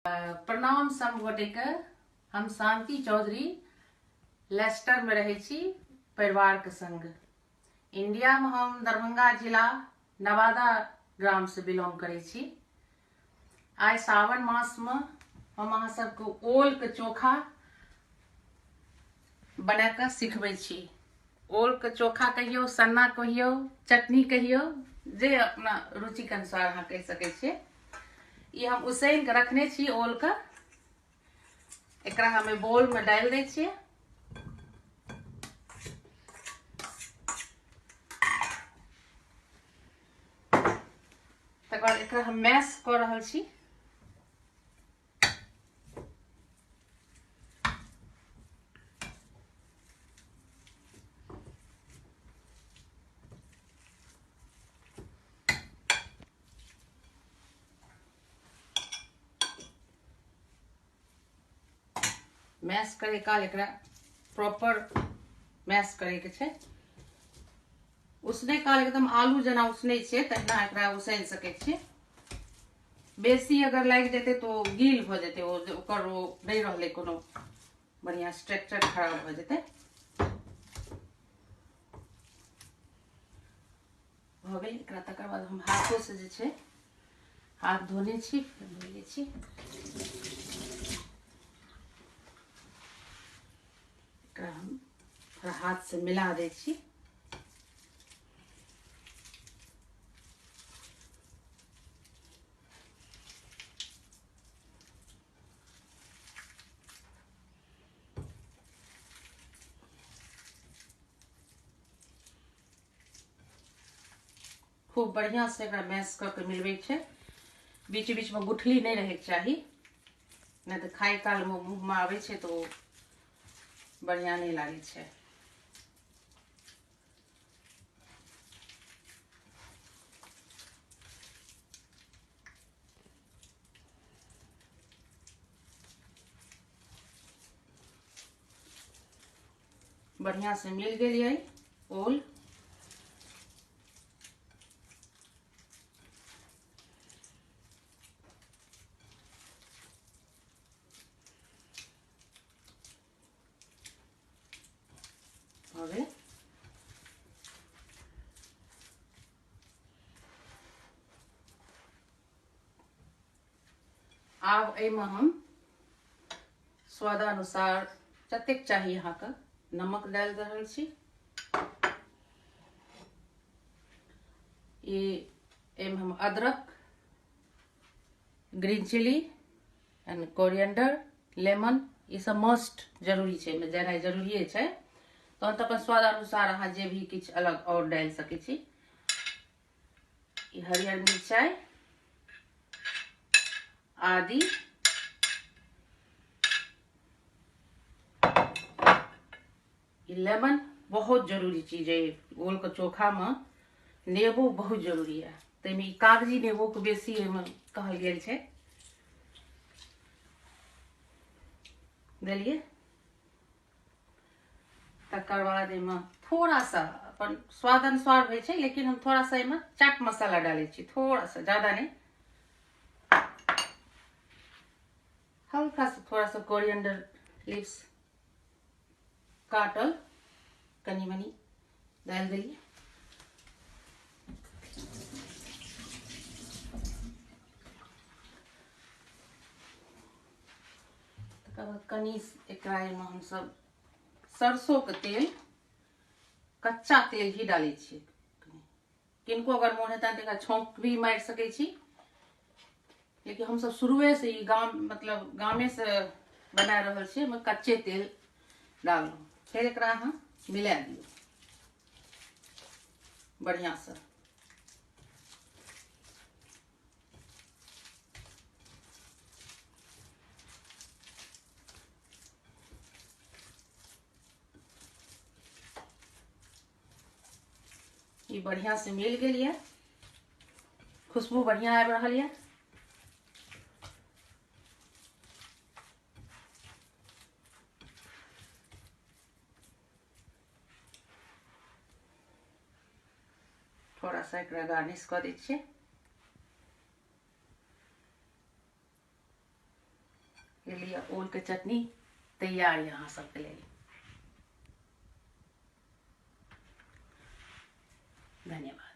प्रणाम सब गोटे के। हम शांति चौधरी लेस्टर में रहे छी परिवार के संग। इंडिया में हम दरभंगा जिला नवादा ग्राम से बिलोंग करे छी। आइ सावन मास में हम अहाँ सबके ओल के चोखा बना के सिखबै छी। ओल के चोखा कहियो, सन्ना कहियो, चटनी कहियो, जे अपना रुचि के अनुसार अहाँ कह सकै छियै। ये हम उसैन के रखने छी ओल के। एकरा हमें बोल में डाल दै छियै। तकर बाद एकरा हम मैश कर रहल छी। मैश करे काल एकरा प्रॉपर मैश करे के छै। उसने काल एकदम आलू जना उसने छियै तहिना एकरा उसैन सकै छियै। बेसी अगर लाग जेतै तो गील भ जेतै, ओकर ओ नहीं रहले कोनो बढ़िया स्ट्रक्चर खराब भ जेतै। भ गेल एकरा। तकर बाद हम हाथों से जे छै हाथ धोने छी, फिर धो लै छी। एकरा हम थोड़ा हाथ से मिला दै छी। खूब बढ़िया से एकरा मैश क के मिलबै छै। बीच बीच में गुठली नहीं रहे के चाही, नहीं तो खाई काल में मुंह में आवे छै तो बढ़िया नहीं लागे छै। बढ़िया से मिल गई ओल। आब एमे हम स्वादानुसार जतेक चाहिए अहाँ के नमक डाल रहल छी। एमे हम अदरक, green chilli and coriander, lemon ये सब मस्ट जरूरी छै, में देनाइ जरूरी छै। तहन अपन स्वाद अनुसार अहाँ जे भी किछ अलग और डाल सकै छी। हरियर मिरचाई, आदि, लेमन बहुत जरूरी चीज है। ओल के चोखा में नेबो बहुत जरूरी है। तैमे कागजी नेबो के बेसी कहल गेल छै। देलिए। तकर बाद एमे थोड़ा सा अपन स्वाद अनुसार होइ छै, लेकिन हम थोड़ा सा एमे चाट मसाला डाले छी, थोड़ा सा, ज्यादा नहीं। हल्का सा थोड़ा सा कोरिएंडर लीव्स काटल कनी मनी डाल देलिए। कनी एकरा में हम सब सरसों के तेल, कच्चा तेल ही डाले छी। किनको अगर मोन हेतै त छौंक भी मार सकै छी, लेकिन हम सब शुरुए से ही मतलब गामे से बना रहल छी। में कच्चे तेल डालू, फिर एकरा अहाँ मिला दियो बढ़िया से। ये बढ़िया से मिल गई है, खुशबू बढ़िया आबि रहल है। थोड़ा सा एकरा गार्निश कर दै छियै। ये लिए ओल के चटनी तैयार है अहाँ सबके लेल। धन्यवाद।